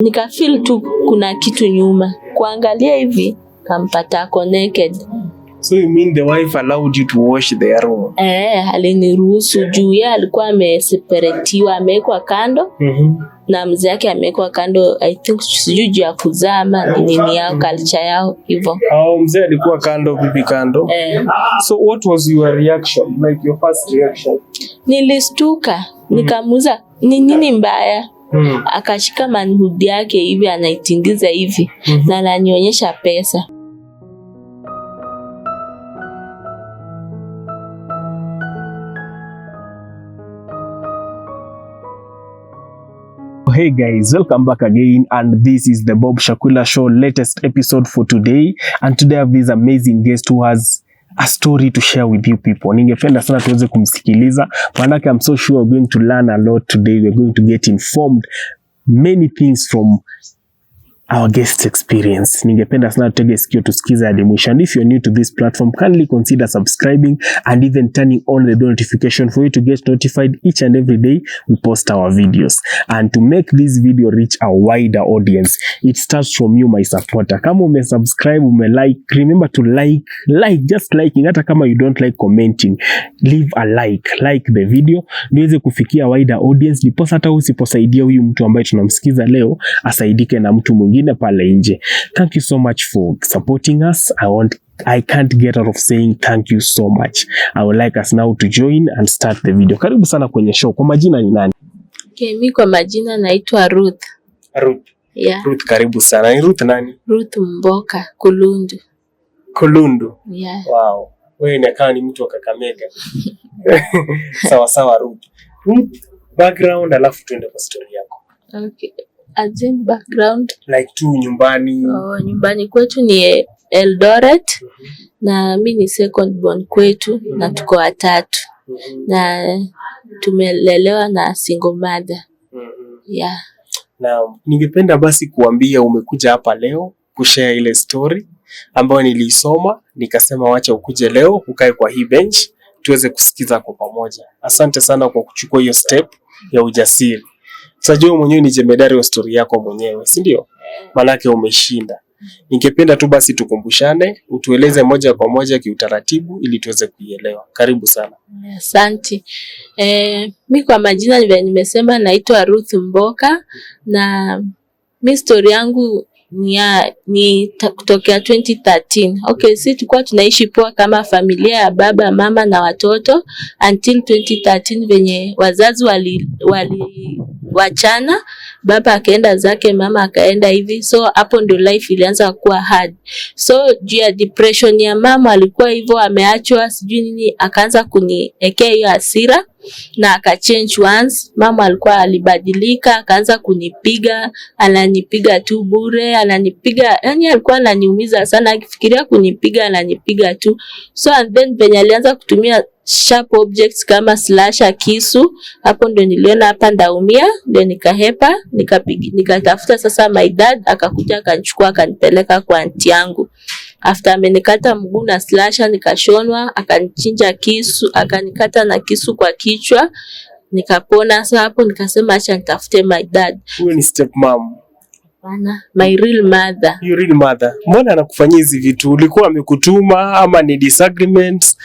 nika feel tu kuna kitu nyuma. Kuangalia hivi kampata ako naked. So you mean the wife allowed you to wash their room? Aliniruhusu juu yeye alikuwa ameseparatiwa, amewekwa kando. Na mzee yake amewekwa kando, I think sijui juu ya kuzama nini yao culture yao hivyo. Mzee alikuwa kando, bibi kando. So what was your reaction? Like your first reaction? Nilistuka, nikamuuliza ni nini mbaya? Akashika manhood yake hivi anaitingiza hivi na ananionyesha pesa. Hey guys, welcome back again, and this is the Bob Shakula Show latest episode for today. And today I have this amazing guest who has a story to share with you people. Ningependa sana tuweze kumsikiliza, manake I'm so sure we're going to learn a lot today. We're going to get informed many things from our guest's experience. Ningependa sana tutege sikio tusikize hadi mwisho. And if you're new to this platform, kindly consider subscribing and even turning on the bell notification for you to get notified each and every day we post our videos. And to make this video reach a wider audience, it starts from you, my supporter. Kama umesubscribe, umelike, remember to like, just liking. Hata kama you don't like commenting, leave a like the video niweze kufikia wider audience, niposa hata usiposaidia huyu mtu ambaye tunamsikiza leo asaidike na mtu mwingine pale nje. Thank you so much for supporting us. I can't get out of saying thank you so much. I would like us now to join and start the video. Karibu sana kwenye show. Kwa majina ni nani? Mimi kwa majina naitwa Ruth. Ruth. Yeah. Ruth, karibu sana. Ni Ruth nani? Ruth Mboka, Kulundu. Kulundu. Yeah. Wow. Wewe ni mtu wa Kakamega. Sawa Ruth. Ruth, background alafu tuende kwa story yako. Okay. As in background, like tu nyumbani. Nyumbani kwetu ni Eldoret. Na mimi ni second born kwetu na tuko watatu. Na tumelelewa na single mother. Yeah. Na ningependa basi kuambia umekuja hapa leo kushare ile story ambayo nilisoma nikasema wacha ukuje leo ukae kwa hii bench tuweze kusikiza kwa pamoja. Asante sana kwa kuchukua hiyo step ya ujasiri. Sajua mwenyewe ni jemedari wa story yako mwenyewe, si ndio? Manake umeshinda. Ningependa tu basi tukumbushane, utueleze moja kwa moja kiutaratibu ili tuweze kuielewa. Karibu sana. Asante. Mimi kwa majina nimesema naitwa Ruth Mboka, na mimi story yangu ni kutokea 2013. Okay, sisi tulikuwa tunaishi poa kama familia ya baba, mama na watoto until 2013 venye wazazi wachana, baba akaenda zake, mama akaenda hivi. So hapo ndio life ilianza kuwa hard. So juu ya depression ya mama alikuwa hivyo ameachwa sijui nini, akaanza kuniekea hiyo hasira na akachange once. Mama alibadilika, akaanza kunipiga, ananipiga tu bure, ananipiga, yani alikuwa ananiumiza sana, akifikiria kunipiga ananipiga tu. So and then venye alianza kutumia sharp objects kama slasher, kisu, hapo ndio niliona hapa ndaumia, ndio nikahepa, nikatafuta sasa my dad, akakuja akanichukua akanipeleka kwa aunti yangu. After amenikata mguu na slasher nikashonwa, akanichinja kisu, akanikata na kisu kwa kichwa, nikapona. Sasa hapo nikasema acha nitafute my dad. Huyo ni step mom? Bana, my real mother. Your real mother. Mbona anakufanyia hizi vitu? Ulikuwa amekutuma ama ni disagreements?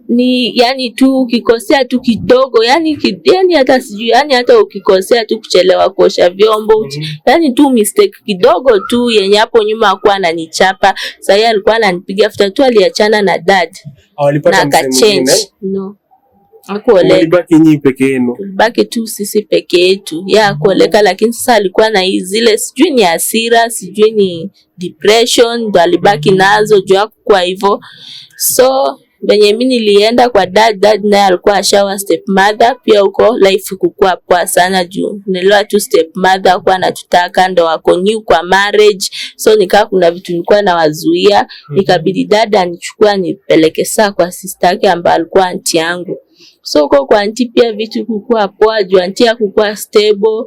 Ni yani tu ukikosea tu kidogo, yani hata sijui, yani hata ukikosea tu kuchelewa kuosha vyombo, yani tu mistake kidogo tu yenye hapo nyuma hakuwa ananichapa. Sasa yeye alikuwa ananipiga after tu aliachana na dad. Na akachange. No. Hakuoleka. Ulibaki nyinyi peke yenu? Baki tu sisi peke yetu. Yeye hakuoleka, lakini sasa alikuwa na zile sijui ni hasira, sijui ni depression, ndo alibaki nazo juu hakuwa hivyo. So venye mimi nilienda kwa dad naye alikuwa ashawa stepmother pia, huko life kukua poa sana juu niliwa tu stepmother kwa anatutaka, ndo wako new kwa marriage. So nikaa kuna vitu nilikuwa nawazuia, ikabidi dad anichukua nipeleke saa kwa sister yake ambaye alikuwa aunti yangu. So kwa aunti pia vitu kukua poa juu aunti hakuwa stable.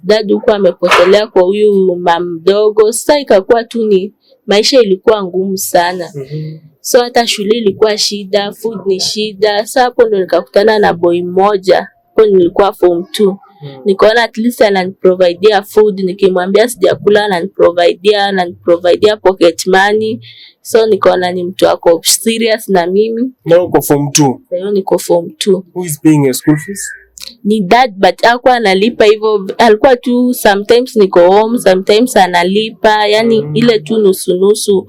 Dad huko amepotelea kwa huyu mamdogo. Sasa ikakuwa tu ni maisha ilikuwa ngumu sana. So hata shule ilikuwa shida, food ni shida. Sasa hapo ndo nikakutana na boy mmoja. Hapo nilikuwa form 2. Nikaona at least ananiprovidea food, nikimwambia sijakula ananiprovidea pocket money. So nikaona ni mtu wako serious na mimi. Now uko form 2. Leo niko form 2. Who is paying your school fees? Ni dad, but hakuwa analipa hivyo, alikuwa tu sometimes niko home, sometimes analipa, yani ile tu nusu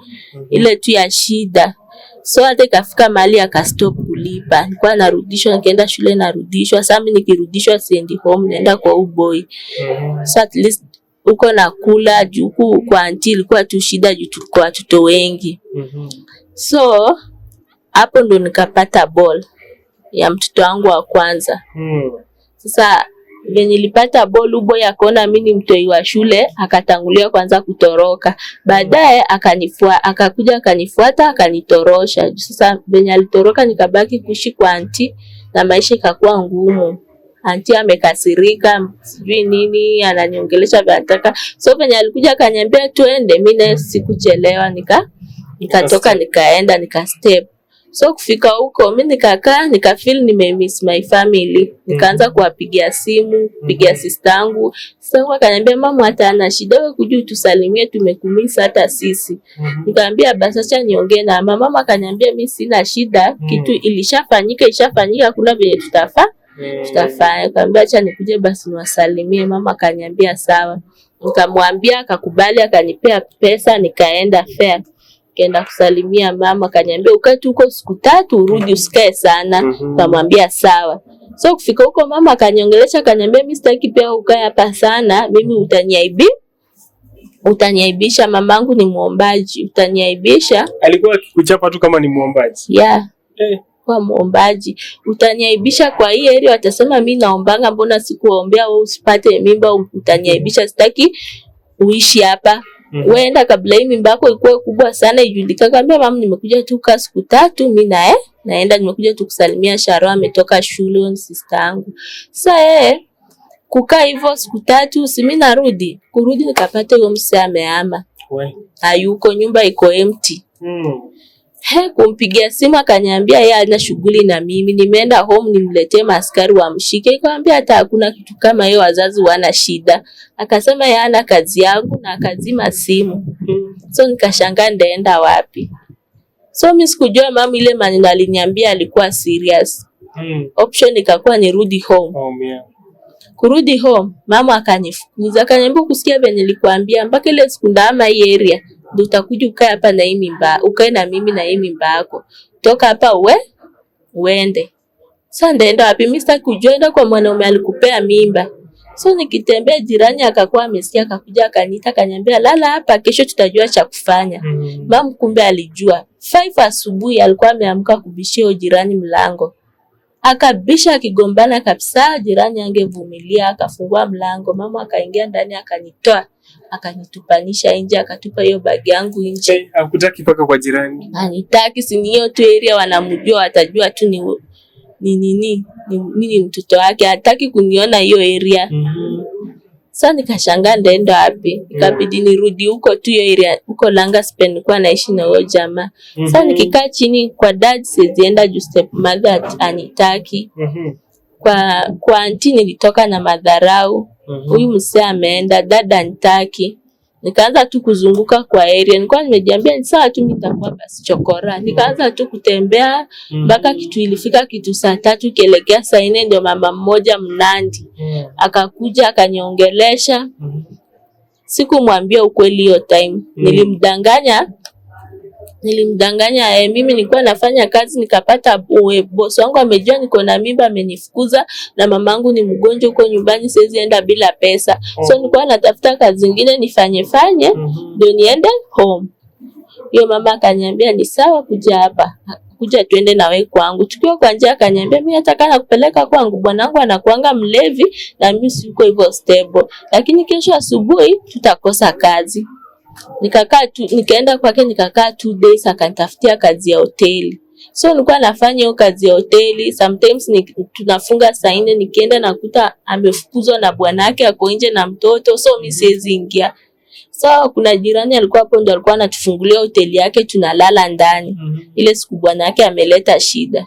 ile tu ya shida. So hata ikafika mahali akastop kulipa. Nilikuwa narudishwa, nikaenda shule narudishwa. Sasa mimi nikirudishwa siendi home, naenda kwa boy. So at least uko nakula juu kwa auntie ilikuwa tu shida juu tulikuwa watoto wengi. So hapo ndo nikapata ball ya mtoto wangu wa kwanza. Sasa venye nilipata ball, boy akaona mimi ni mtoi wa shule, akatangulia kwanza kutoroka. Baadaye akakuja akanifuata akanitorosha. Sasa venye alitoroka nikabaki kuishi kwa auntie na maisha ikakuwa ngumu. Auntie amekasirika, sijui nini, ananiongelesha bataka. So venye alikuja akaniambia tuende, mimi sikuchelewa, nikatoka nikaenda nikastep. So kufika huko mimi nikakaa nikafeel nimemiss my family. Nikaanza kuwapigia simu, kupigia sister yangu. Sasa akaniambia mama hata ana shida, wewe kuja tusalimie, tumekumisa hata sisi. Nikamwambia basi acha niongee na mama. Mama akaniambia mimi sina shida, kitu ishafanyika, kuna vile tutafanya. Nikamwambia acha nikuje basi niwasalimie. Mama akaniambia sawa. Nikamwambia akakubali, akanipea pesa, nikaenda fair. Kaenda kusalimia mama, akaniambia ukae tu huko siku 3 urudi, usikae sana. Nikamwambia sawa. So kufika huko mama akaniongelesha, akaniambia mimi sitaki pia ukae hapa sana, mimi utaniaibisha, mamangu ni muombaji, utaniaibisha. Alikuwa akikuchapa tu kama ni muombaji? Yeah. Kwa muombaji, utaniaibisha kwa hii area, watasema mimi naombanga, mbona sikuombea wewe usipate mimba, utaniaibisha, sitaki uishi hapa. Weenda kabla hii mimba yako ikuwe kubwa sana ijulikane. Kaambia mama nimekuja tu kwa siku 3, mimi naenda, nimekuja tu kusalimia Sharo, ametoka shule ni sister yangu. Sasa kukaa hivyo siku 3, si mimi narudi. Kurudi nikapata huyo msee amehama. Hayuko, nyumba iko empty. Kumpigia simu akaniambia yeye ana shughuli na mimi, nimeenda home nimletee maaskari wamshike. Nikamwambia hata hakuna kitu kama hiyo, wazazi wana shida. Akasema yeye ana kazi yangu na akazima simu. So nikashangaa ndaenda wapi. So mimi sikujua mama ile maneno aliniambia alikuwa serious. Option ikakuwa nirudi home. Kurudi home mama akanifukuza, akaniambia kusikia vile nilikwambia, mpaka ile siku ndama hii area ndio utakuja ukae hapa na hii mimba, ukae na mimi na hii mimba yako. Toka hapa uende. Sasa ndaenda wapi? Mimi sitaki kujua kwa mwanaume alikupea mimba. So nikitembea jirani akakuwa amesikia, akakuja akaniita, akaniambia lala hapa, kesho tutajua cha kufanya. Mama kumbe alijua. 5 asubuhi alikuwa ameamka kubishia jirani mlango. Akabisha akigombana kabisa, jirani angevumilia, akafungua mlango. Mama akaingia ndani, akanitoa, akanitupanisha nje, akatupa hiyo bagi yangu nje. Hakutaki paka kwa jirani? Anitaki, si hiyo tu area wanamjua, watajua tu ni mtoto wake, hataki kuniona hiyo area. Sasa nikashangaa ndaenda wapi? Ikabidi nirudi huko tu hiyo area, huko Langaspen nilikuwa naishi na huyo jamaa. Sasa nikikaa chini kwa dad sizienda juu step mother anitaki. Kwa auntie nilitoka na madharau. Huyu msee ameenda, dada anitaki. Nikaanza tu kuzunguka kwa area. Nilikuwa nimejiambia ni sawa tu nitakuwa basi chokora. Nikaanza tu kutembea mpaka kitu ilifika kitu saa 3 kielekea saa 4 ndio mama mmoja Mnandi akakuja akaniongelesha. Sikumwambia ukweli hiyo time. Nilimdanganya mimi nilikuwa nafanya kazi, nikapata boss wangu amejua niko na mimba, amenifukuza, na mamangu ni mgonjwa huko nyumbani, siwezi enda bila pesa. So nilikuwa natafuta kazi nyingine nifanye ndio niende home. Hiyo mama akaniambia ni sawa, kuja hapa, kuja tuende na wewe kwangu. Tukiwa kwa njia akaniambia mimi nataka nakupeleka kwangu, bwanangu anakuanga mlevi na mimi siko hivyo stable, lakini kesho asubuhi tutakosa kazi. Nikaenda kwake nikakaa 2 days, akanitafutia kazi ya hoteli. So nilikuwa nafanya hiyo kazi ya hoteli. Sometimes tunafunga saa 4, nikienda nakuta amefukuzwa na bwanake, ako nje na mtoto, so mimi siwezi ingia. So kuna jirani alikuwa hapo ndio alikuwa anatufungulia hoteli yake, tunalala ndani. Ile siku bwanake ameleta shida.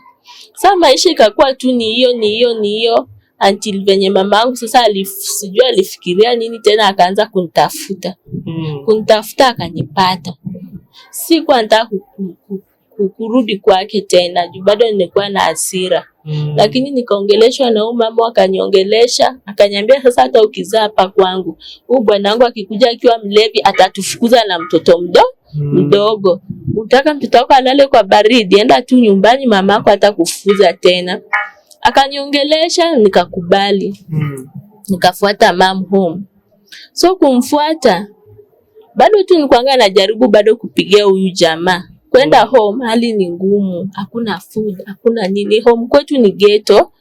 Sasa maisha ikakuwa tu ni hiyo. until venye mamangu sasa sijui alifikiria nini tena akaanza kunitafuta. Kunitafuta akanipata. Sikuwa nataka kurudi kwake tena, juu bado nilikuwa na hasira. Lakini nikaongeleshwa na mama, akaniongelesha, akaniambia sasa hata ukizaa hapa kwangu, huyu bwanangu akikuja akiwa mlevi atatufukuza na mtoto mdogo. Unataka mtoto wako alale kwa baridi, enda tu nyumbani, mamako hatakufukuza tena. Akaniongelesha, nikakubali. Nikafuata mom home. So kumfuata, bado tu nilikuwa najaribu bado kupigia huyu jamaa. Kwenda home hali ni ngumu, hakuna food, hakuna nini. Home kwetu ni ghetto,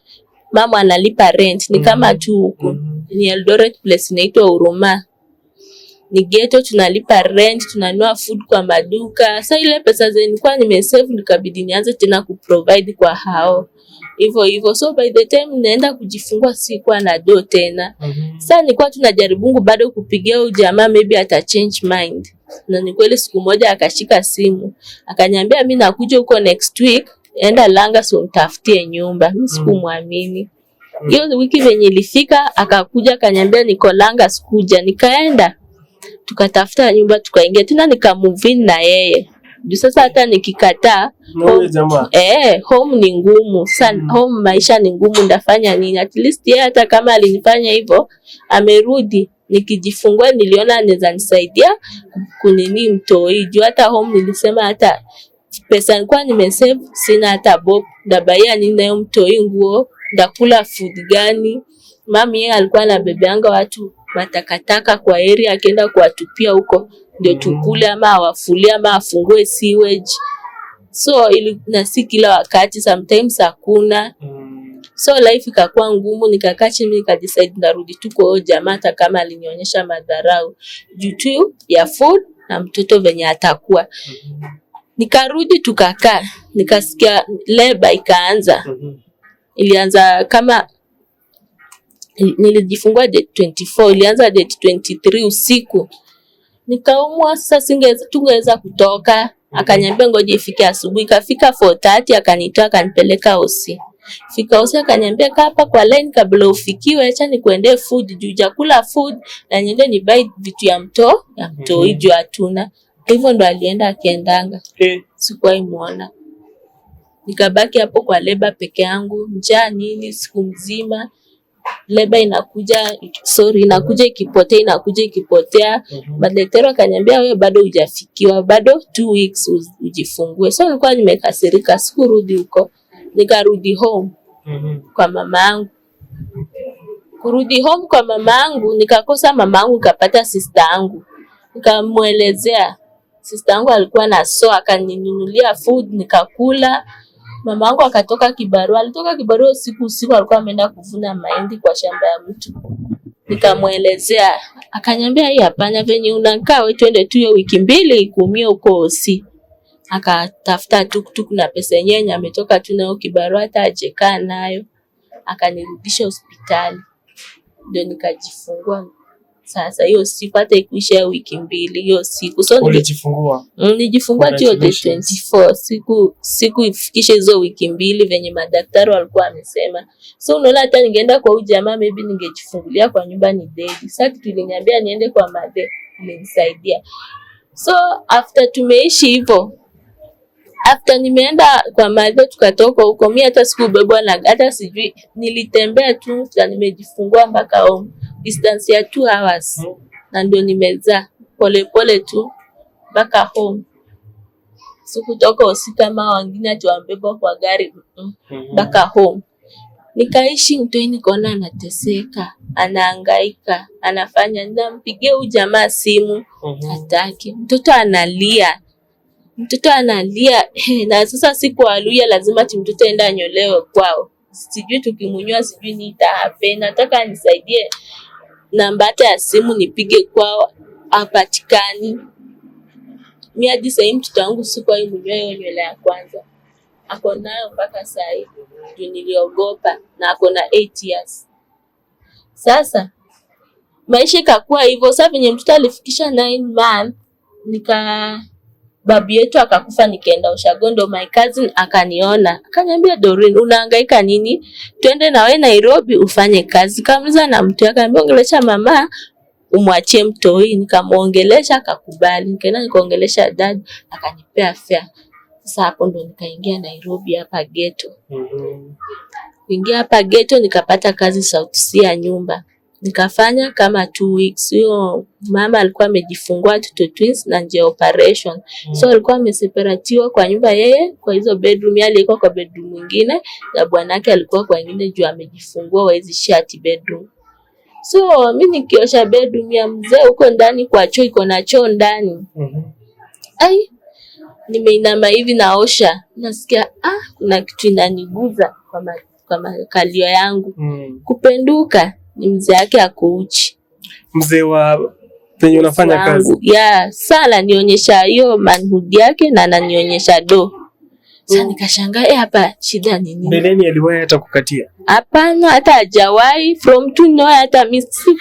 mama analipa rent, ni kama tu huku. Ni Eldoret place inaitwa Huruma. Ni ghetto, tunalipa rent, tunanunua food kwa maduka. Sasa ile pesa zenye nilikuwa nimesave nikabidi nianze tena kuprovide kwa hao. Hivyo. So by the time naenda kujifungua sikuwa na do tena. Sasa nilikuwa tunajaribu bado kupigia huyu jamaa, maybe ata change mind. Na ni kweli siku moja akashika simu, akaniambia mimi nakuja huko next week, enda Langas unitafutie nyumba. Mimi sikumwamini. Hiyo wiki venye ilifika akakuja akaniambia niko Langas kuja. Nikaenda. Tukatafuta nyumba, tukaingia tena, nikamove in na yeye. Juu sasa hata nikikataa home ni ngumu sana. Home maisha ni ngumu, ndafanya nini? At least yeye hata kama alinifanya hivyo amerudi. Nikijifungua niliona anaweza nisaidia kunini mtoi. Juu hata home nilisema hata pesa nilikuwa nimesave sina hata bob. Ndabaya nini nayo mtoi nguo, ndakula food gani? Mami yeye alikuwa anabebeanga watu matakataka kwa area, akienda kuwatupia huko ndio tukule, ama awafulie ama afungue sewage. So na si kila wakati, sometimes hakuna. So life ikakuwa ngumu, nikakaa chini nikadecide ndarudi tu kwa jamaa hata kama alinionyesha madharau juu tu ya food na mtoto venye atakuwa. Nikarudi tukakaa, nikasikia labor ikaanza. Ilianza kama nilijifungua date 24, ilianza date 23 usiku. Nikaumwa sasa, tungeweza kutoka. Akaniambia ngoja ifike asubuhi. Ikafika 4:30 akanitoa akanipeleka hosi. Fika hosi akaniambia kaa hapa kwa line kabla ufikiwe, acha nikuendee food juu jakula food na niende ni buy vitu ya mto hiyo hatuna. Hivyo ndo alienda akiendanga. Sikuwahi muona. Nikabaki hapo kwa leba peke yangu, njaa nini siku mzima. Leba inakuja ikipotea. Madaktari akaniambia wewe bado hujafikiwa, bado 2 weeks ujifungue. So nilikuwa nimekasirika, sikurudi huko. Nikarudi home kwa mamangu. Kurudi home kwa mamangu, nikakosa mamangu, kapata sister yangu. Nikamuelezea. Sister yangu alikuwa na akaninunulia food nikakula. Mamangu akatoka kibarua. Alitoka kibarua usiku alikuwa ameenda kuvuna mahindi kwa shamba ya mtu. Nikamuelezea, akaniambia hii hapana, venye unakaa wewe twende tu hiyo wiki 2 ikumie huko hosi. Akatafuta tuktuk na pesa yenyewe ametoka tu nayo kibarua, hata ajekaa nayo. Akanirudisha hospitali. Ndio nikajifungua. Sasa hiyo siku hata ikuisha wiki 2 hiyo siku. So ulijifungua? Nilijifungua tu the 24. Siku ifikishe hizo wiki 2 venye madaktari walikuwa wamesema. So unaona hata ningeenda kwa ujamaa maybe ningejifungulia kwa nyumba ni dead. Sasa kitu iliniambia niende kwa made imenisaidia. So after tumeishi hivyo, after nimeenda kwa made tukatoka huko, mimi hata sikubebwa na hata sijui, nilitembea tu na nimejifungua mpaka home. Distance ya 2 hours. Na ndio nimezaa pole tu mpaka home. Sikutoka hosi kama wengine ati wambeba kwa gari mpaka home. Nikaishi mtoi, nikaona anateseka, anahangaika, anafanya, nampigia huyu jamaa simu hataki. Mtoto analia. Na sasa siku aluya lazima mtoto aende anyolewe kwao. Sijui tukimunyoa sijui nitahappen. Nataka nisaidie namba hata ya simu nipige kwao, hapatikani. Mimi hadi sasa mtoto wangu sikuwahi munyoa hiyo nywele ya kwanza. Ako nayo mpaka sasa hivi. Ndio niliogopa, na ako na 8 years. Sasa maisha ikakuwa hivyo. Sasa venye mtoto alifikisha 9 months babu yetu akakufa nikaenda ushago, ndo my cousin akaniona akaniambia, Doreen unahangaika nini, twende na wewe Nairobi ufanye kazi. Kamuliza na mtu akaniambia ongelesha mama umwachie mtoi. Nikamuongelesha akakubali, nikaenda nikaongelesha dad akanipea fare. Sasa hapo ndo nikaingia Nairobi hapa ghetto. Kuingia hapa ghetto nikapata kazi South C ya nyumba. Nikafanya kama 2 weeks. Huyo mama alikuwa amejifungua toto twins na nje operation. So alikuwa ameseparatiwa kwa nyumba yeye kwa hizo bedroom, yale alikuwa kwa bedroom nyingine na bwanake alikuwa kwa nyingine juu amejifungua wawezi share bedroom. So mimi nikiosha bedroom ya mzee huko ndani kwa choo, iko na choo ndani. Ai, nimeinama hivi naosha, nasikia kuna kitu inaniguza kwa makalio yangu. Kupenduka ni mzee yake akuuchi. Mzee wa penye unafanya kazi? Yeah, sala nionyesha hiyo manhood yake na ananionyesha do. Sasa nikashangaa hapa shida nini? Mbeleni aliwahi hata kukatia? Hapana, hata hajawahi from to know, hata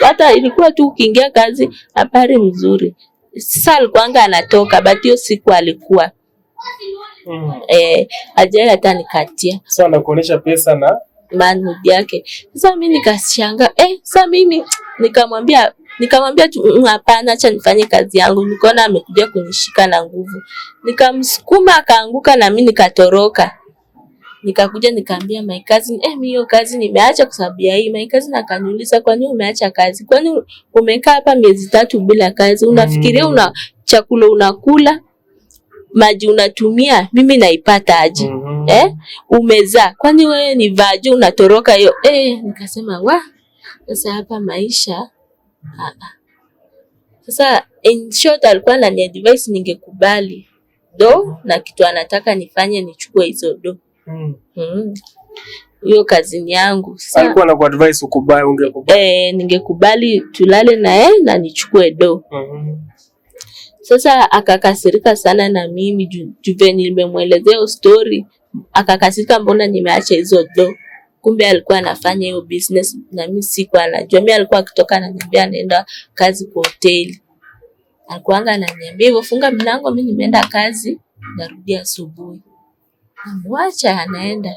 hata ilikuwa tu ukiingia kazi habari mzuri. Sasa alikuwa anatoka but hiyo siku alikuwa hajawahi hata nikatia. Sasa anakuonesha pesa na manhood yake. Sasa mimi nikashangaa sasa mimi nikamwambia tu hapana, acha nifanye kazi yangu. Nikaona amekuja kunishika na nguvu, nikamsukuma akaanguka na mimi nikatoroka. Nikakuja nikaambia my cousin, mimi hiyo kazi nimeacha kwa sababu ya hii. My cousin akaniuliza, kwa nini umeacha kazi? Kwa nini umekaa hapa miezi 3 bila kazi? Unafikiria una chakula unakula, maji unatumia, mimi naipata aje? Umezaa, kwani wewe ni vaje unatoroka hiyo? Nikasema sasa hapa maisha Sasa in short alikuwa anani advice ningekubali do na kitu anataka nifanye nichukue hizo do. Hiyo kazini yangu. Alikuwa anakuadvise ukubali, ungekubali? Ningekubali tulale na yeye na nichukue do. Sasa akakasirika sana na mimi juve nimemuelezea story, akakasirika mbona nimeacha hizo do. Kumbe alikuwa anafanya hiyo business na mimi sikuwa anajua. Mimi alikuwa akitoka ananiambia anaenda kazi kwa hoteli. Alikuwa ananiambia hivyo, funga mlango, mimi nimeenda kazi narudi asubuhi. Namwacha anaenda.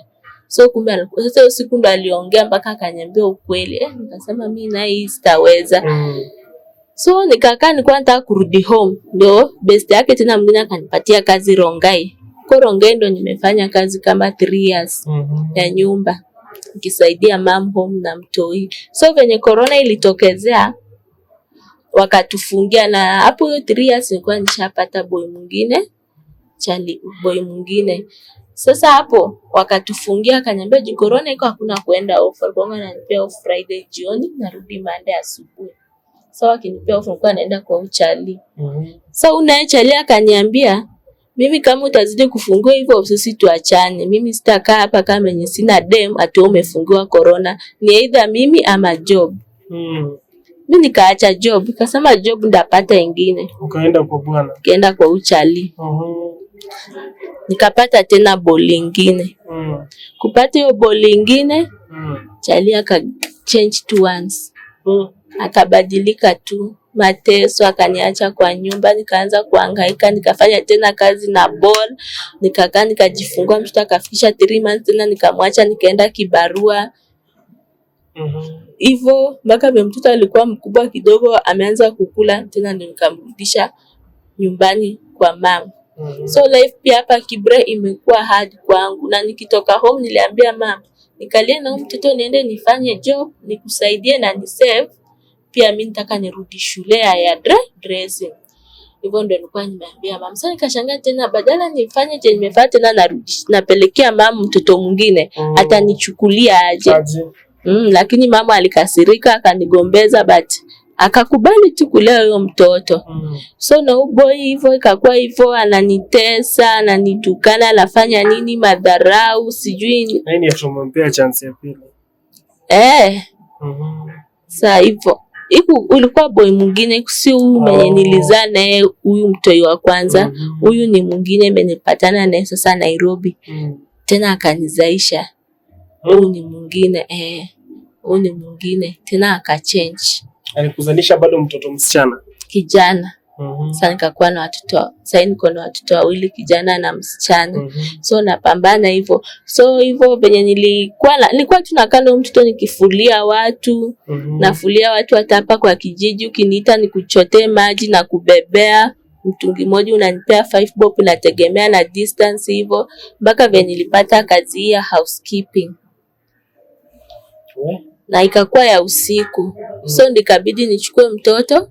So kumbe alikuwa sasa usiku ndo aliongea mpaka akaniambia ukweli. Nikasema mimi na hii sitaweza. So nikakaa nilikuwa nataka kurudi home. Ndio best yake tena mwingine akanipatia kazi Rongai. Kwa Rongai ndo nimefanya kazi kama 3 years ya nyumba, nikisaidia mom home na mtoi. So venye corona ilitokezea wakatufungia, na hapo 3 years nilikuwa nishapata boy mwingine. Sasa hapo wakatufungia, akaniambia corona iko hakuna kuenda off. Alikuwa ananipea off Friday jioni, narudi Monday asubuhi. So akinipea off nilikuwa naenda kwa uchali. So unaechali akaniambia mimi kama utazidi kufungua hivyo sisi tuachane. Mimi sitakaa hapa kama mwenye sina dem ati umefungiwa corona. Ni either mimi ama job. Mimi nikaacha job, nikasema job ndapata nyingine. Ukaenda kwa bwana? Kaenda kwa uchali. Nikapata tena boli nyingine. Kupata hiyo boli nyingine, chali aka change to once. Akabadilika tu. Mateso, akaniacha kwa nyumba, nikaanza kuhangaika, nikafanya tena kazi na ball, nikakaa nikajifungua mtoto akafikisha 3 months, tena nikamwacha nikaenda kibarua. Hivyo mpaka mtoto alikuwa mkubwa kidogo ameanza kukula, tena nikamrudisha nyumbani kwa mama. So life pia hapa Kibra imekuwa hard kwangu, na nikitoka home niliambia mama, nikalie na mtoto niende nifanye job, nikusaidie na ni save. Pia mimi nataka nirudi shule ya dressing. Hivyo ndio nilikuwa nimeambia mama. Sasa nikashangaa tena badala nifanye je nimefanya tena narudi napelekea mama mtoto mwingine, atanichukulia aje? Lakini mama alikasirika akanigombeza but akakubali tu kulea huyo mtoto. So na boy hivyo ikakuwa hivyo, ananitesa, ananitukana, anafanya nini madharau sijui. Yaani atumpea chance ya pili. Sasa hivyo ulikuwa boy mwingine, si huyu mwenye nilizaa naye, huyu mtoi wa kwanza. Huyu ni mwingine menipatana naye sasa Nairobi. Tena akanizaisha. Huyu ni mwingine huyu ni mwingine tena akachange. Alikuzalisha bado mtoto msichana? Kijana. Sasa nikakuwa na watoto, sasa niko na watoto wawili, kijana na msichana. So napambana hivyo. So hivyo venye nilikuwa tunakaa na mtoto nikifulia watu, nafulia watu hata hapa kwa kijiji, ukiniita nikuchotee maji na kubebea mtungi moja unanipea 5 bob, nategemea na distance hivyo, mpaka venye nilipata kazi ya housekeeping. Na ikakuwa ya usiku. So ndikabidi nichukue mtoto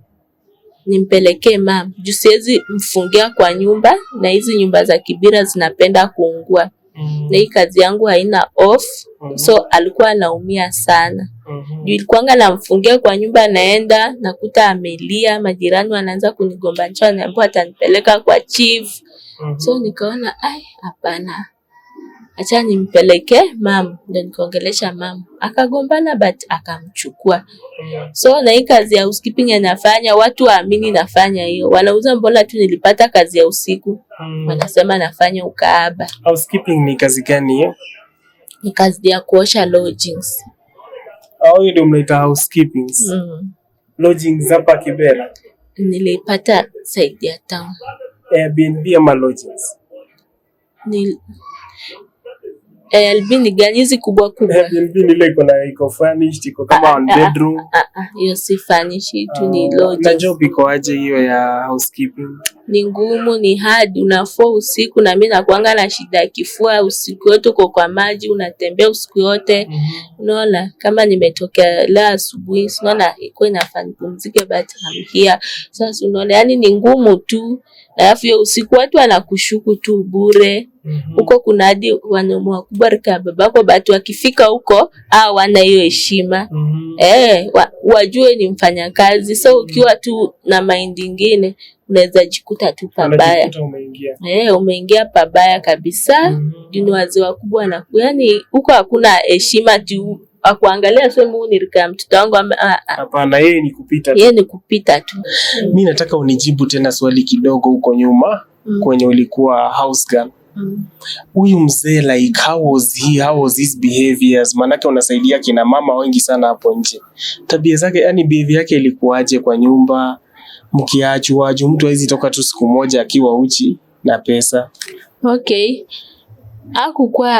nimpelekee mama. Juu siwezi mfungia kwa nyumba, na hizi nyumba za Kibira zinapenda kuungua. Na hii kazi yangu haina off, so alikuwa anaumia sana. Juu ilikuwanga namfungia kwa nyumba, naenda nakuta amelia, majirani wanaanza kunigombanisha, wananiambia atanipeleka kwa chief. So nikaona hapana, acha nimpeleke mama. Ndio nikaongelesha mama, akagombana but akamchukua. So na hii kazi ya housekeeping anafanya, watu waamini nafanya hiyo. Wanauza mbona tu nilipata kazi ya usiku. Wanasema nafanya ukaaba. Housekeeping ni kazi gani hiyo? Ni kazi ya kuosha lodgings. Hiyo ndio mnaita housekeeping. Lodgings hapa Kibera. Nilipata side ya town. Airbnb ama lodgings? Airbnb ni gani hizi kubwa kubwa? Airbnb ni ile iko furnished, iko kama one bedroom. Hiyo si furnished tu, ni lodging. Na job iko aje hiyo ya housekeeping? Ni ngumu, ni hard, unafua usiku, na mimi nakuanga na shida ya kifua usiku yote, uko kwa maji unatembea usiku yote. Unaona kama nimetokea la asubuhi, unaona iko inafanya nipumzike, but I'm here. Sasa unaona yani ni ngumu tu. Alafu hiyo usiku watu wanakushuku tu bure. Huko kuna hadi wanaume wakubwa rika babako, but wakifika huko wana hiyo heshima. Wajue ni mfanyakazi. So ukiwa tu na mind nyingine unaweza jikuta tu pabaya. Umeingia pabaya kabisa. Ni wazee wakubwa na yani huko hakuna heshima tu. Akuangalia sema huyu ni rika mtoto wangu. Hapana, yeye ni kupita tu. Yeye ni kupita tu. Mimi nataka unijibu tena swali kidogo huko nyuma kwenye ulikuwa house girl. Huyu mzee like how was his behaviors? Manake unasaidia kina mama wengi sana hapo nje. Tabia zake, yani behavior yake ilikuwaje kwa nyumba? Mkiachwa, mtu hawezi toka tu siku moja akiwa uchi na pesa. Okay.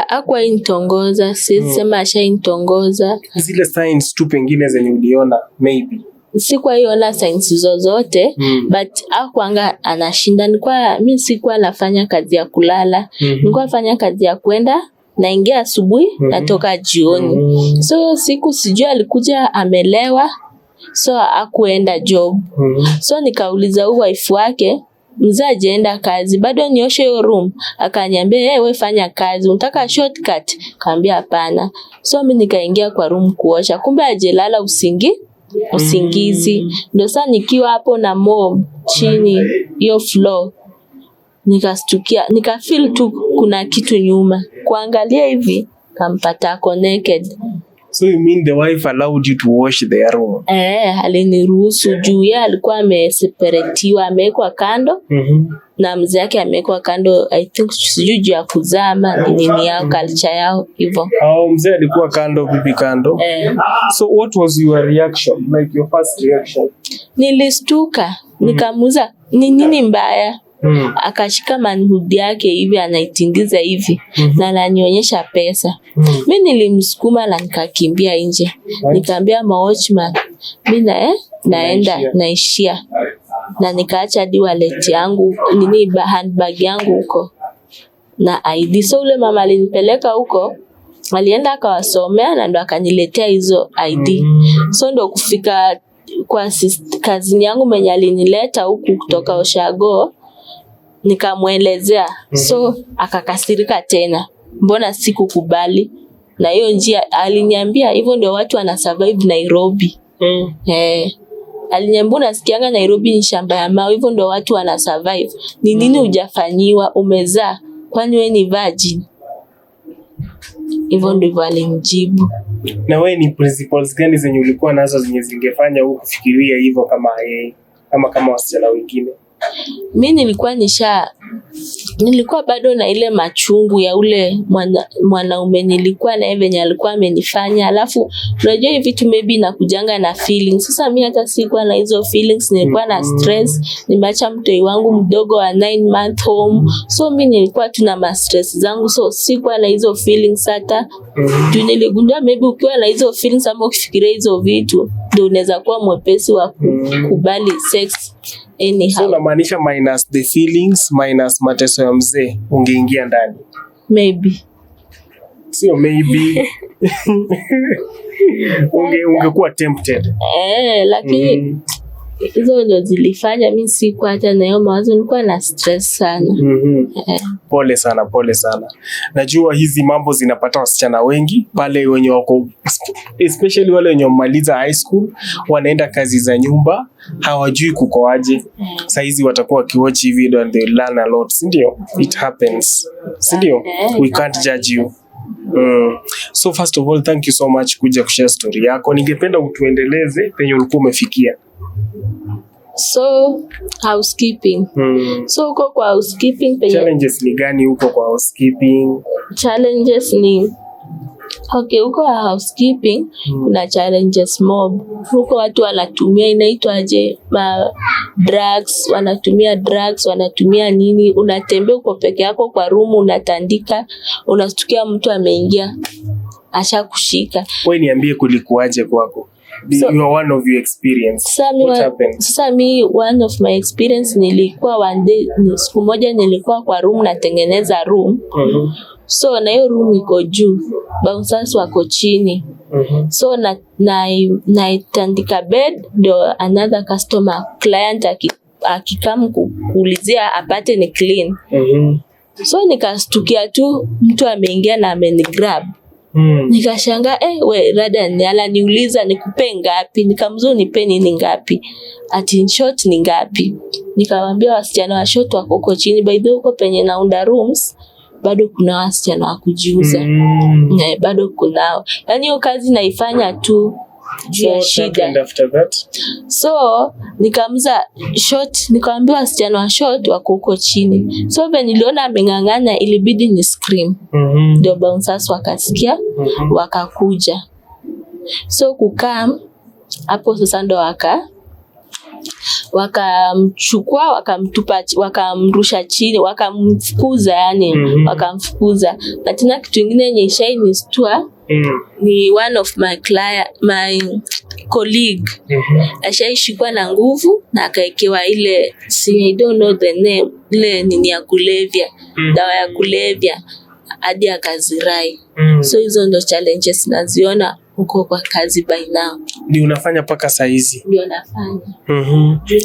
Hakuwa intongoza, sema ashaintongoza. Zile signs tu pengine zenye uliona maybe. Sikuwa iona signs zozote, but hakuanga anashinda. Mimi sikuwa nafanya kazi ya kulala. Nilikuwa nafanya kazi ya kwenda, naingia asubuhi, natoka jioni. So siku sijui alikuja amelewa, so hakuenda job. So nikauliza huyu wife wake, mzee ajeenda kazi, bado nioshe hiyo room? Akaniambia wewe fanya kazi, unataka shortcut? Kaambia hapana. So mimi nikaingia kwa room kuosha, kumbe ajelala usingizi. Ndio sasa nikiwa hapo na mob chini hiyo floor, nikastukia, nikafeel tu kuna kitu nyuma, kuangalia hivi kampata ako naked. So you mean the wife allowed you to wash their room? Aliniruhusu juu yeye alikuwa ameseparatiwa, amewekwa kando. Na mzee yake amewekwa kando, I think sijui juu ya kuzama nini yao culture yao hivyo. Mzee alikuwa kando, bibi kando. So what was your reaction? Like your first reaction? Nilistuka, nikamuuliza ni nini mbaya? Akashika manhood yake hivi anaitingiza hivi na ananionyesha pesa. Mimi nilimsukuma na nikakimbia nje. Nikaambia watchman, mimi naenda naishia. Na nikaacha hadi wallet yangu, handbag yangu huko na ID. So ule mama alinipeleka huko, alienda akawasomea na ndo akaniletea hizo ID. So ndo kufika kwa kazini yangu mwenye alinileta huku kutoka Oshago, nikamuelezea. So akakasirika tena, mbona sikukubali? Na hiyo njia aliniambia hivyo ndio watu wana survive Nairobi. Aliniambia unasikianga Nairobi ni shamba ya mawe, hivyo ndio watu wana survive. Ni nini hujafanyiwa? Umezaa, kwani wewe ni virgin? Hivyo ndivyo alimjibu. Na wewe ni principles gani zenye ulikuwa nazo zenye zingefanya wewe kufikiria hivyo kama yeye, kama wasichana wengine? Mimi nilikuwa nilikuwa bado na ile machungu ya ule mwanaume nilikuwa na yeye venye alikuwa amenifanya. Alafu unajua hivi vitu maybe nakujanga na feelings. Sasa mimi hata sikuwa na hizo feelings, nilikuwa na stress. Nimeacha mtoi wangu mdogo wa 9 month home. So mimi nilikuwa tuna ma stress zangu, so sikuwa na hizo feelings hata. Juu niligundua maybe ukiwa na hizo feelings ama ukifikiria hizo vitu ndio unaweza kuwa mwepesi wa kukubali sex anyhow. So unamaanisha minus the feelings, minus mateso ya mzee, ungeingia ndani? Maybe. Sio maybe. Ungekuwa tempted. Lakini hizo ndio zilifanya mimi sikuwa hata na hiyo mawazo, nilikuwa na stress sana. Pole sana, pole sana. Najua hizi mambo zinapata wasichana wengi pale wenye wako, especially wale wenye wamaliza high school, wanaenda kazi za nyumba, hawajui kukoaje. Sasa hizi watakuwa wakiwatch hii video and they learn a lot, si ndio? It happens, si ndio? We can't judge you. So first of all, thank you so much kuja kushare story yako. Ningependa utuendeleze penye ulikuwa umefikia. So housekeeping. So uko kwa housekeeping penye challenges ni gani huko kwa housekeeping? Challenges ni huko housekeeping kuna challenges mob. Huko watu wanatumia inaitwaje drugs, wanatumia drugs, wanatumia nini, unatembea uko peke yako kwa room, unatandika, unastukia mtu ameingia ashakushika. Wewe niambie kulikuaje kwako? So, you are one of your experience. What happened? Sasa mi one of my experience nilikuwa one day, siku moja nilikuwa kwa room natengeneza room. So na hiyo room iko juu, bouncers wako chini. So na tandika bed ndio another customer client akikam kuulizia apate ni clean. So nikastukia tu mtu ameingia na amenigrab. Nikashanga we rada niuliza nikupe ngapi, nikamzo nipe nini ngapi, ati in short ni ngapi. Nikamwambia wasichana wa short wako huko chini, by the way huko penye naunda rooms bado kuna wasichana wa kujiuza. Bado kunao, yani hiyo kazi naifanya tu juu ya shida. So nikamza short, nikamwambia wasichana wa short wako huko chini. So when niliona ameng'ang'ana ilibidi ni scream. Ndio bouncers wakasikia, wakakuja. So kukam hapo sasa ndo wakamchukua, wakamtupa, wakamrusha chini, wakamfukuza yani, wakamfukuza. Na tena kitu kingine yenye ishainistua ni one of my colleague ashaishikwa na nguvu na akaekewa ile I don't know the name, ile nini ya kulevya, dawa ya kulevya, hadi akazirai. So hizo ndo challenges naziona huko kwa kazi by now. Ndio unafanya paka saa hizi? Ndio nafanya.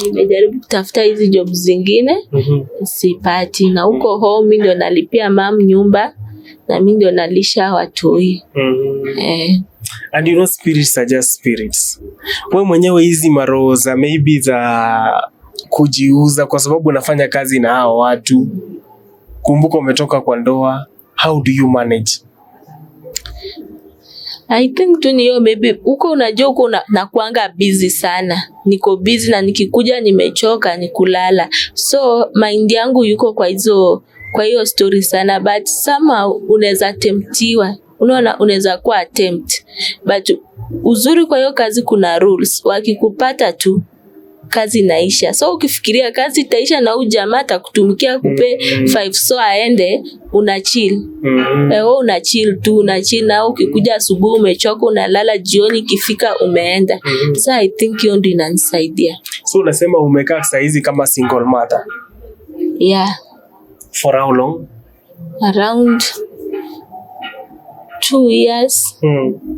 Nimejaribu kutafuta hizi jobs zingine, sipati. Na huko home ndio nalipia mom nyumba na mimi ndio nalisha watoi. And you know spirits are just spirits. Wewe mwenyewe hizi maroho za maybe za kujiuza kwa sababu unafanya kazi na hao watu, kumbuka umetoka kwa ndoa, how do you manage? I think tu niyo maybe uko unajua uko nakuanga busy sana. Niko busy na nikikuja nimechoka ni kulala. So mind yangu yuko kwa hiyo story sana, but somehow unaweza temptiwa. Unaona unaweza kuwa attempt. But uzuri kwa hiyo kazi kuna rules. Wakikupata tu kazi inaisha. So ukifikiria kazi itaisha na huyu jamaa atakutumikia kupe 5 so aende, una chill. Wewe una chill tu, una chill na ukikuja asubuhi umechoka unalala, jioni ikifika umeenda. So I think hiyo ndio inanisaidia. So unasema umekaa saa hizi kama single mother? Yeah. For how long? Around 2 years.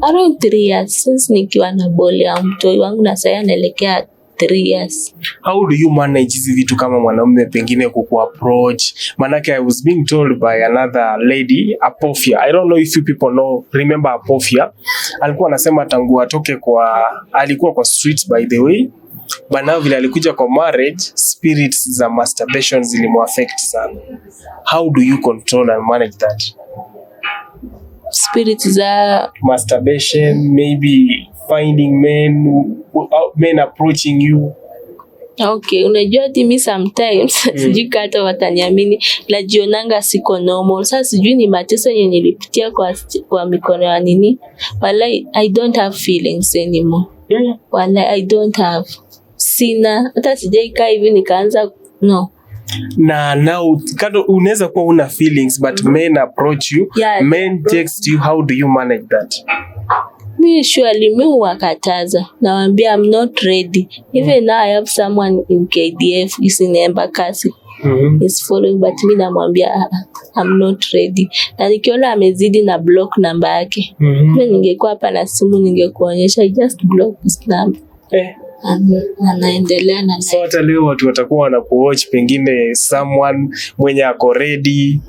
Around 3 years since nikiwa na boli ya mtoi wangu na sasa anaelekea 3 years. How do you manage hizi vitu kama mwanaume pengine kuku-approach? Manake I was being told by another lady, Apofia. I don't know if you people remember Apofia. Alikuwa anasema tangu atoke alikuwa kwa streets by the way. But now vile alikuja kwa marriage, spirits za masturbation zilimuaffect sana. How do you control and manage that? Spirits za masturbation, maybe finding men approaching you. Okay, unajua mimi sometimes sijui hata wataniamini, najionanga siko normal. Sasa sijui ni mateso yenye nilipitia kwa mikono ya nini. Wallahi I don't have feelings anymore. Wallahi I don't have. Sina hata sijaikaa hivi nikaanza no. Na now kado unaweza kuwa una feelings but men approach you, men text you, how do you manage that? Me surely me wakataza. Nawaambia I'm not ready. Even now I have someone in KDF is in Embakasi. Is following but me namwambia I'm not ready. Na nikiona amezidi na block namba yake. Mimi ningekuwa hapa na simu ningekuonyesha, I just block this number. Anaendelea na so hata leo watu watakuwa wanakuwatch, pengine someone mwenye ako ready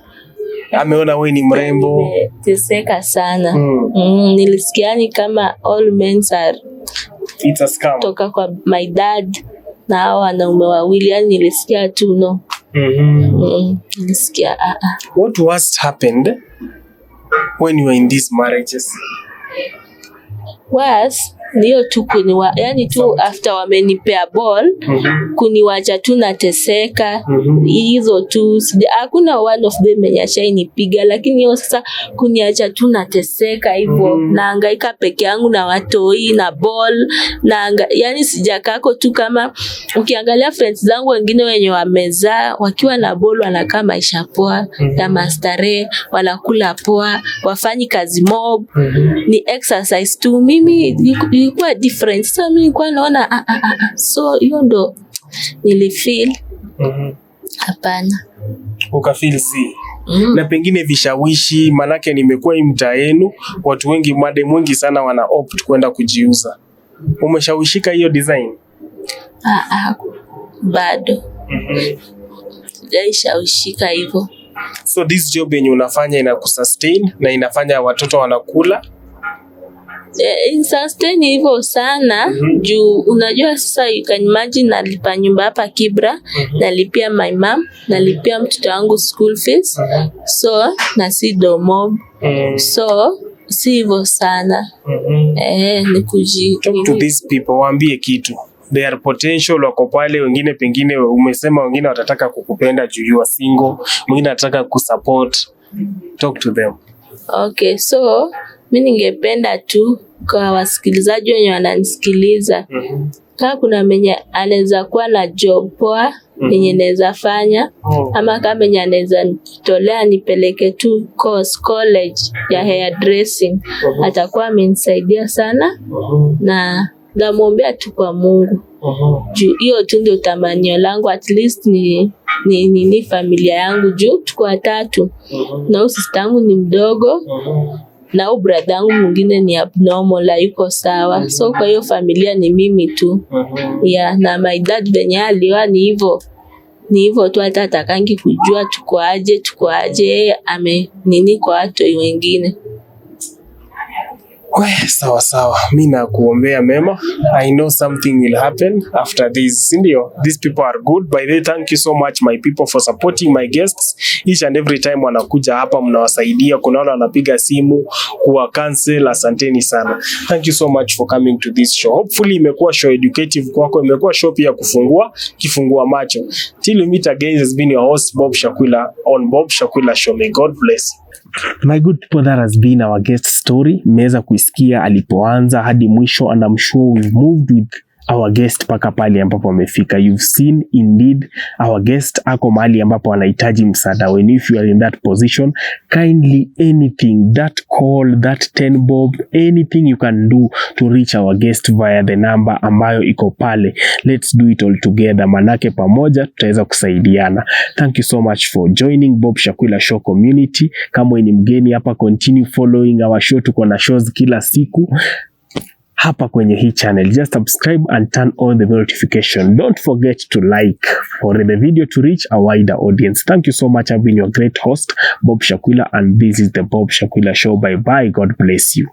ameona wewe ni mrembo. Teseka sana. Nilisikia ni kama all men are, it's a scam toka kwa my dad na hao wanaume wawili, yani nilisikia tu no. Nilisikia What worst happened when you were in these marriages? Ndio tu yani tu after wamenipea ball kuniwacha tu nateseka. Hizo tu hakuna one of them mwenye ashanipiga, lakini hiyo sasa kuniacha tu nateseka hivyo. Nahangaika peke yangu na watoi na ball yani sijakako tu. Kama ukiangalia friends zangu wengine wenye wamezaa wakiwa na ball wanakaa maisha poa ya mastare, wanakula poa, wafanyi kazi mob, ni exercise tu. Mimi ilikuwa different. So mimi nilikuwa naona so hiyo ndo nilifeel hapana. Ukafeel si na pengine vishawishi, manake nimekuwa mtaa yenu watu wengi, madem wengi sana wana opt kwenda kujiuza. Umeshawishika hiyo design? Bado jaishawishika hivyo. So this job yenye unafanya inakusustain na inafanya watoto wanakula? Sustain hivyo sana. Juu unajua sasa you can imagine nalipa nyumba hapa Kibra, nalipia my mom, nalipia mtoto wangu school fees, so na si domo, so si hivyo sana. Ni talk to these people, waambie kitu. They are potential, wako pale. Wengine pengine umesema wengine watataka kukupenda juu you are single, wengine watataka kusupport. Talk to them. Okay, so mimi ningependa tu kwa wasikilizaji wenye wananisikiliza, kama kuna mwenye anaweza kuwa na job poa yenye naweza fanya, ama kama mwenye anaweza nitolea nipeleke tu course college ya hairdressing, atakuwa amenisaidia sana. Na namwombea tu kwa Mungu. Juu hiyo tu ndio tamanio langu, at least ni familia yangu, juu tuko watatu. Na sister yangu ni mdogo, na brother yangu mwingine ni abnormal, hayuko sawa. So kwa hiyo familia ni mimi tu. Na my dad venye aliwa ni hivyo tu, hata atakangi kujua tuko aje ame kwa watu wengine. Sawa. Mimi nakuombea mema. I know something will happen after this. Sindio? These people are good. By the way, thank you so much my people for supporting my guests. Each and every time wanakuja hapa mnawasaidia. Kuna wale wanapiga simu kuwa cancel. Asanteni sana. Thank you so much for coming to this show. Hopefully imekuwa show educative kwako. Imekuwa show pia kifungua macho. Till we meet again, this has been your host Bob Shakwila on Bob Shakwila Show. May God bless you. My good people, that has been our guest story. Mmeweza kuisikia alipoanza hadi mwisho, and I'm sure we've moved with our guest paka pale ambapo amefika. You've seen indeed our guest ako mahali ambapo anahitaji msaada. When if you are in that position, kindly anything, that call, that 10 bob, anything you can do to reach our guest via the number ambayo iko pale. Let's do it all together, manake pamoja tutaweza kusaidiana. Thank you so much for joining Bob Shakwila Show community. Kama ni mgeni hapa, continue following our show. Tuko na shows kila siku hapa kwenye hii channel. Just subscribe and turn on the notification. Don't forget to like for the video to reach a wider audience. Thank you so much. I've been your great host, Bob Shakwila, and this is the Bob Shakwila Show. Bye bye. God bless you.